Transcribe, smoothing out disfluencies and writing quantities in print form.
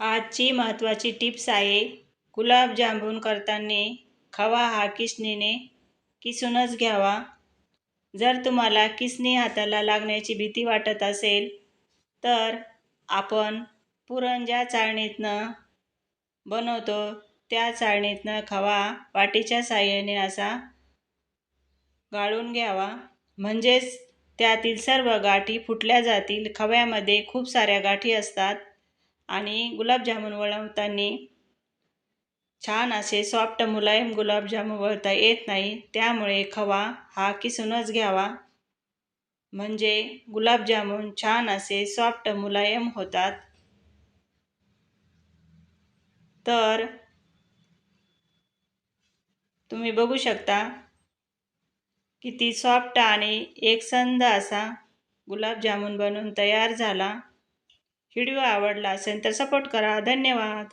आजची महत्त्वाची टिप्स आहे. गुलाबजामुन करताना खवा हा किसणीने किसूनच घ्यावा. जर तुम्हाला किसणी हाताला लागण्याची भीती वाटत असेल तर आपण पुरण ज्या चाळणीतनं बनवतो त्या चाळणीतनं खवा वाटीच्या साहाय्याने असा गाळून घ्यावा. म्हणजेच त्यातील सर्व गाठी फुटल्या जातील. खव्यामध्ये खूप साऱ्या गाठी असतात आणि गुलाबजामुन वळवताना छान असे सॉफ्ट मुलायम गुलाबजामुन वळता येत नाही. त्यामुळे खवा हा किसूनच घ्यावा. म्हणजे गुलाबजामुन छान असे सॉफ्ट मुलायम होतात. तर तुम्ही बघू शकता किती सॉफ्ट आणि एकसंध असा गुलाबजामुन बनून तयार झाला. व्हिडिओ आवडला असेल तर सपोर्ट करा. धन्यवाद.